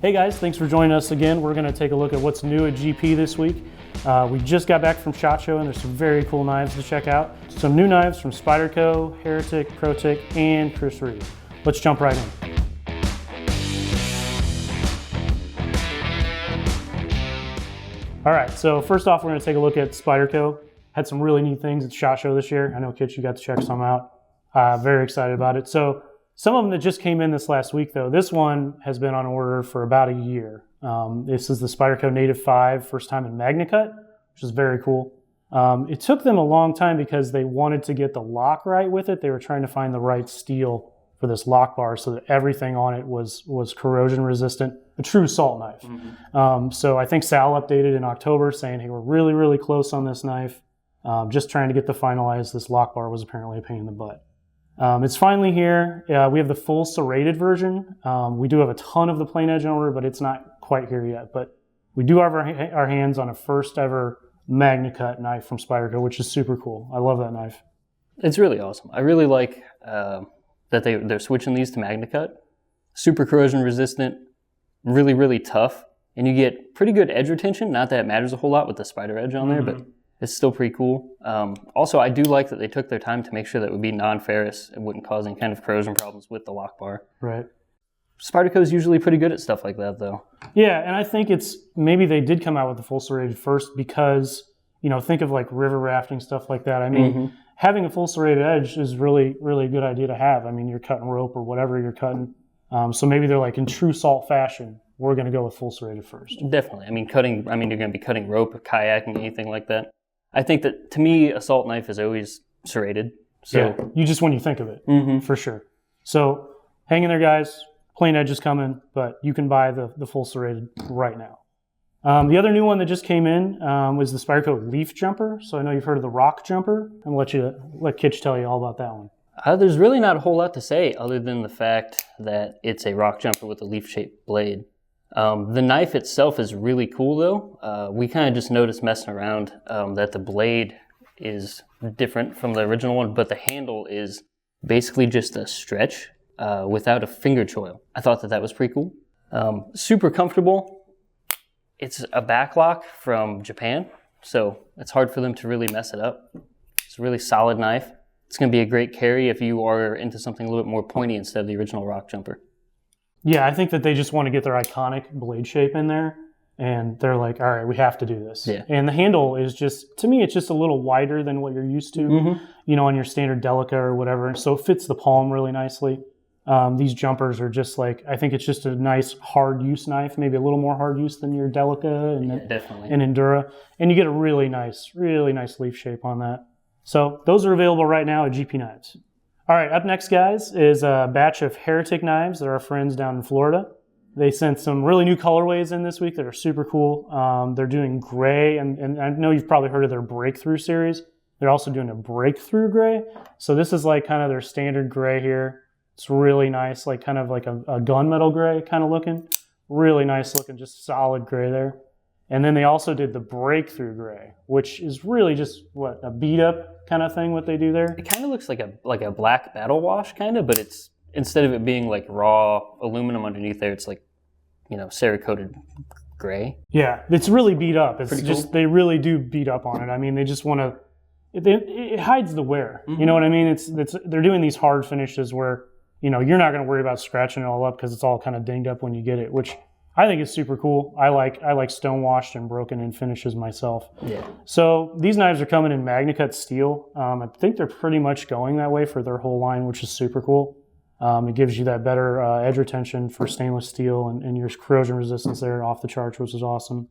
Hey guys, thanks for joining us again. We're going to take a look at what's new at GP this week. We just got back from SHOT Show and there's some very cool knives to check out. Some new knives from Spyderco, Heretic, Protech, and Reeve. Let's jump right in. All right, so first off, we're going to take a look at Spyderco. Had some really neat things at SHOT Show this year. I know, Kitch, you got to check some out. Very excited about it. So some of them that just came in this last week, though. This one has been on order for about a year. This is the Spyderco Native 5, first time in Magnacut, which is very cool. It took them a long time because they wanted to get the lock right with it. They were trying to find the right steel for this lock bar so that everything on it was corrosion resistant, a true salt knife. Mm-hmm. So I think Sal updated in October saying, hey, we're really, really close on this knife. Just trying to get the finalized. This lock bar was apparently a pain in the butt. It's finally here. We have the full serrated version. We do have a ton of the plain edge on order, but it's not quite here yet. But we do have our hands on a first ever Magnacut knife from Spyderco, which is super cool. I love that knife. It's really awesome. I really like that they're switching these to Magnacut. Super corrosion resistant, really, really tough. And you get pretty good edge retention. Not that it matters a whole lot with the spider edge on there, but it's still pretty cool. Also, I do like that they took their time to make sure that it would be non-ferrous and wouldn't cause any kind of corrosion problems with the lock bar. Right. Spyderco is usually pretty good at stuff like that, though. Yeah, and I think it's maybe they did come out with the full serrated first because, you know, think of like river rafting, stuff like that. I mean, having a full serrated edge is really, really a good idea to have. I mean, you're cutting rope or whatever you're cutting. So maybe they're like, in true salt fashion, we're going to go with full serrated first. Definitely. I mean, you're going to be cutting rope, kayaking, anything like that. I think that, to me, a salt knife is always serrated. So yeah, you just when you think of it, for sure. So hang in there, guys. Plain edge is coming, but you can buy the full serrated right now. The other new one that just came in was the Spyderco Leafjumper. So I know you've heard of the rock jumper. I'm going to let Kitch tell you all about that one. There's really not a whole lot to say other than the fact that it's a rock jumper with a leaf-shaped blade. The knife itself is really cool, though. We kind of just noticed messing around that the blade is different from the original one, but the handle is basically just a stretch without a finger choil. I thought that was pretty cool. Super comfortable. It's a backlock from Japan, so it's hard for them to really mess it up. It's a really solid knife. It's going to be a great carry if you are into something a little bit more pointy instead of the original rock jumper. Yeah, I think that they just want to get their iconic blade shape in there, and they're like, all right, we have to do this. Yeah. And the handle is just, to me, it's just a little wider than what you're used to, you know, on your standard Delica or whatever, so it fits the palm really nicely. These jumpers are just like, I think it's just a nice hard use knife, maybe a little more hard use than your Delica and Endura, and you get a really nice leaf shape on that. So those are available right now at GP Knives. All right, up next, guys, is a batch of Heretic knives that are our friends down in Florida. They sent some really new colorways in this week that are super cool. They're doing gray, and I know you've probably heard of their Breakthrough series. They're also doing a Breakthrough gray. So this is like kind of their standard gray here. It's really nice, like kind of like a gunmetal gray kind of looking. Really nice looking, just solid gray there. And then they also did the Breakthrough gray, which is really just, a beat up kind of thing, what they do there. It kind of looks like a black battle wash kind of, but it's, instead of it being like raw aluminum underneath there, it's like, you know, Cerakoted gray. Yeah, it's really beat up. It's pretty just, cool. They really do beat up on it. I mean, they just want to, it hides the wear. You know what I mean? They're doing these hard finishes where, you know, you're not going to worry about scratching it all up because it's all kind of dinged up when you get it, which I think is super cool. I like stonewashed and broken in finishes myself. Yeah. So these knives are coming in Magnacut steel. I think they're pretty much going that way for their whole line, which is super cool. It gives you that better edge retention for stainless steel and your corrosion resistance there off the charts, which is awesome.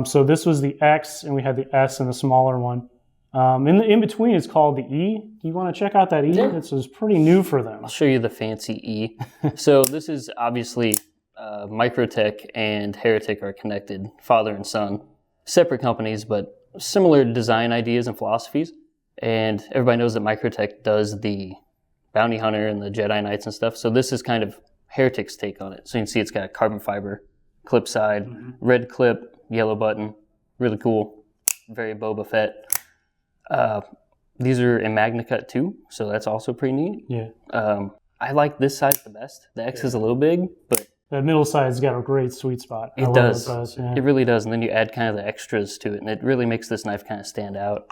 So this was the X, and we had the S and the smaller one. In between is called the E. Do you want to check out that E? Yeah. It's pretty new for them. I'll show you the fancy E. So this is obviously Microtech and Heretic are connected, father and son. Separate companies, but similar design ideas and philosophies. And everybody knows that Microtech does the Bounty Hunter and the Jedi Knights and stuff. So this is kind of Heretic's take on it. So you can see it's got carbon fiber, clip side, red clip, yellow button. Really cool. Very Boba Fett. These are in Magnacut too, so that's also pretty neat. Yeah. I like this size the best. The X is a little big, but That middle side's got a great sweet spot. It does. Yeah. It really does. And then you add kind of the extras to it, and it really makes this knife kind of stand out.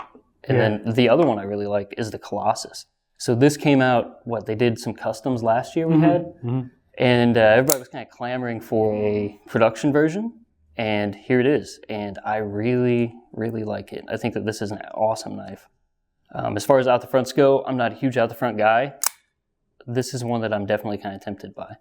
And Yeah. then the other one I really like is the Colossus. So this came out, they did some customs last year we had, and everybody was kind of clamoring for a production version, and here it is. And I really, really like it. I think that this is an awesome knife. As far as out the fronts go, I'm not a huge out the front guy. This is one that I'm definitely kind of tempted by.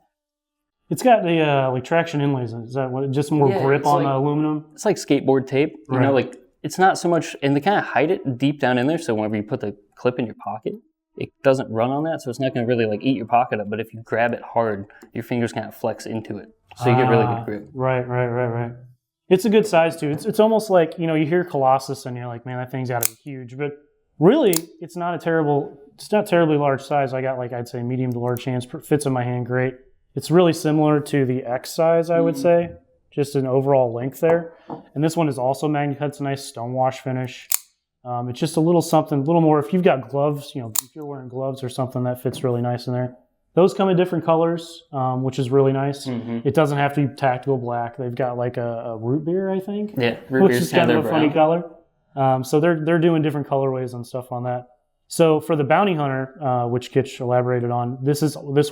It's got the like traction inlays. Is that what? Just more grip on the aluminum? It's like skateboard tape. You know, like it's not so much, and they kind of hide it deep down in there. So whenever you put the clip in your pocket, it doesn't run on that. So it's not going to really like eat your pocket up. But if you grab it hard, your fingers kind of flex into it. So you get really good grip. Right. It's a good size too. It's almost like, you hear Colossus and you're like, man, that thing's got to be huge. But really, it's not terribly large size. I got like, I'd say medium to large hands. Fits in my hand great. It's really similar to the X size, I would say, just an overall length there. And this one is also Magnacut. It's a nice stonewash finish. It's just a little more. If you've got gloves, if you're wearing gloves or something, that fits really nice in there. Those come in different colors, which is really nice. It doesn't have to be tactical black. They've got like a root beer, I think. Yeah, root beer is kind of a funny color. So they're doing different colorways and stuff on that. So for the Bounty Hunter, which Kitch elaborated on, this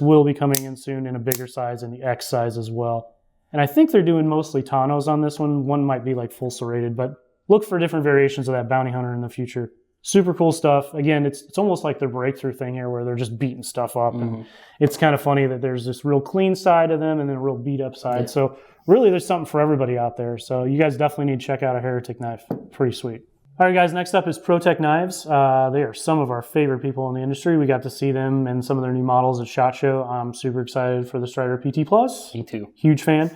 will be coming in soon in a bigger size and the X size as well. And I think they're doing mostly Tanos on this one. One might be like full serrated, but look for different variations of that Bounty Hunter in the future. Super cool stuff. Again, it's almost like their breakthrough thing here where they're just beating stuff up. And it's kind of funny that there's this real clean side of them and then a real beat up side. Yeah. So really there's something for everybody out there. So you guys definitely need to check out a Heretic knife. Pretty sweet. All right, guys, next up is Protech Knives. They are some of our favorite people in the industry. We got to see them and some of their new models at SHOT Show. I'm super excited for the Strider PT Plus. Me too. Huge fan.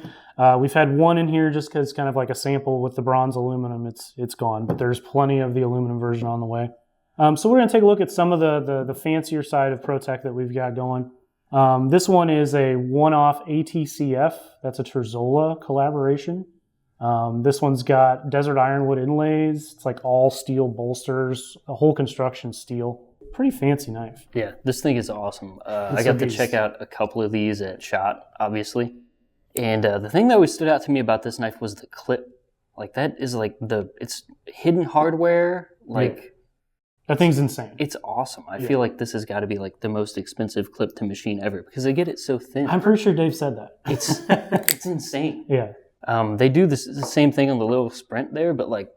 We've had one in here just because kind of like a sample with the bronze aluminum. It's gone, but there's plenty of the aluminum version on the way. So we're going to take a look at some of the fancier side of Protech that we've got going. This one is a one-off ATCF. That's a Terzola collaboration. This one's got desert ironwood inlays. It's like all steel bolsters, a whole construction steel. Pretty fancy knife. Yeah, this thing is awesome. I got to check out a couple of these at SHOT, obviously. And the thing that always stood out to me about this knife was the clip. Like that is like it's hidden hardware. Like that thing's insane. It's awesome. I feel like this has got to be like the most expensive clip to machine ever because they get it so thin. I'm pretty sure Dave said that. It's insane. Yeah. They do the same thing on the little Sprint there, but like,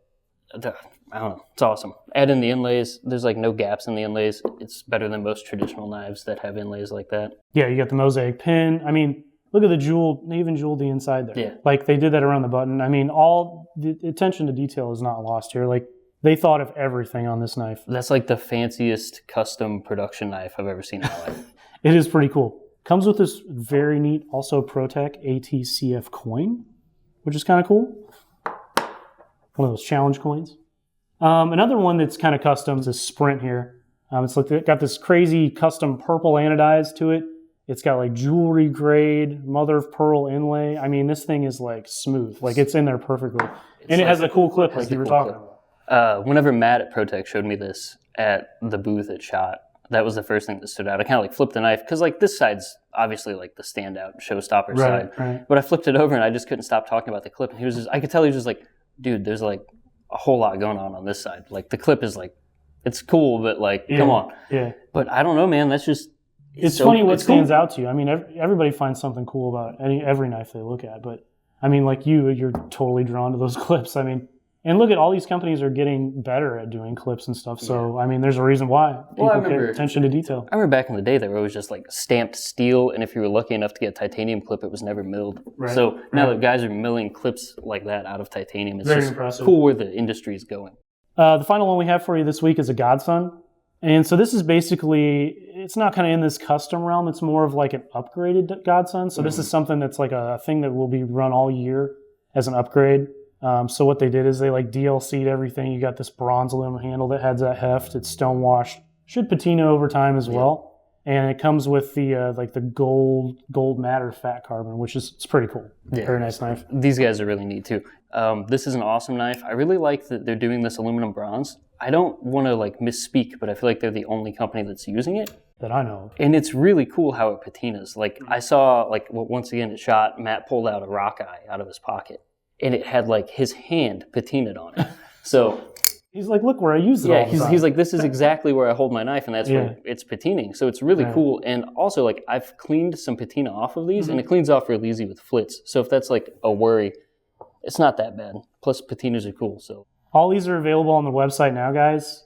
I don't know. It's awesome. Add in the inlays. There's like no gaps in the inlays. It's better than most traditional knives that have inlays like that. Yeah, you got the mosaic pin. I mean, look at the jewel. They even jeweled the inside there. Yeah. Like they did that around the button. I mean, all the attention to detail is not lost here. Like they thought of everything on this knife. That's like the fanciest custom production knife I've ever seen in my life. It is pretty cool. Comes with this very neat, also Protech ATCF coin, which is kind of cool. One of those challenge coins. Another one that's kind of custom is Sprint here. It's got this crazy custom purple anodized to it. It's got like jewelry grade, mother of pearl inlay. I mean, this thing is like smooth. Like it's in there perfectly. And it has a cool clip like you were talking about. Whenever Matt at Protech showed me this at the booth at SHOT, that was the first thing that stood out. I kind of like flipped the knife because like this side's obviously like the standout showstopper side. Right. But I flipped it over and I just couldn't stop talking about the clip. And I could tell he was just like, dude, there's like a whole lot going on this side. Like the clip is like, it's cool, but like, come on. Yeah. But I don't know, man. That's just, it's funny what stands out to you. I mean, everybody finds something cool about every knife they look at. But I mean, like you're totally drawn to those clips. I mean, and look at all these companies are getting better at doing clips and stuff. So, I mean, there's a reason why people pay attention to detail. I remember back in the day, they were always just like stamped steel. And if you were lucky enough to get a titanium clip, it was never milled. Right. So now that guys are milling clips like that out of titanium, it's very just impressive. Cool where the industry is going. The final one we have for you this week is a Godson. And so this is basically, it's not kind of in this custom realm. It's more of like an upgraded Godson. So this is something that's like a thing that will be run all year as an upgrade. So what they did is they like DLC'd everything. You got this bronze aluminum handle that has that heft. It's stonewashed. Should patina over time as well. And it comes with the like the gold matter Fatcarbon, which is it's pretty cool. Yeah. Very nice knife. These guys are really neat too. This is an awesome knife. I really like that they're doing this aluminum bronze. I don't want to like misspeak, but I feel like they're the only company that's using it. That I know of. And it's really cool how it patinas. Like I saw, like once again, it shot, Matt pulled out a rock eye out of his pocket, and it had like his hand patinaed on it. So he's like, look where I use it. Yeah, all the time. he's like, this is exactly where I hold my knife, and that's where it's patining. So it's really cool. And also, like, I've cleaned some patina off of these, and it cleans off real easy with flits. So if that's like a worry, it's not that bad. Plus, patinas are cool. So all these are available on the website now, guys.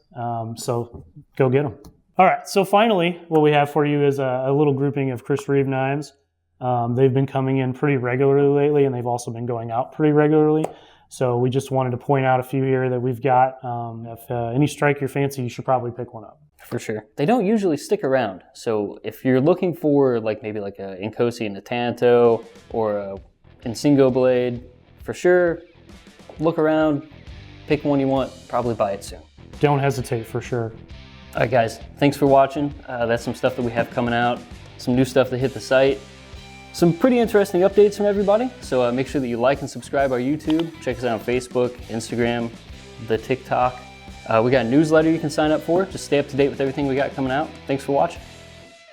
So go get them. All right. So finally, what we have for you is a little grouping of Chris Reeve knives. They've been coming in pretty regularly lately, and they've also been going out pretty regularly. So we just wanted to point out a few here that we've got. If any strike your fancy, you should probably pick one up. For sure. They don't usually stick around. So if you're looking for like maybe like a Inkosi and a Tanto or a Insingo blade, for sure, look around, pick one you want, probably buy it soon. Don't hesitate, for sure. All right, guys, thanks for watching. That's some stuff that we have coming out, some new stuff that hit the site. Some pretty interesting updates from everybody, so make sure that you like and subscribe our YouTube. Check us out on Facebook, Instagram, the TikTok. We got a newsletter you can sign up for. Just stay up to date with everything we got coming out. Thanks for watching.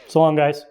So long, guys.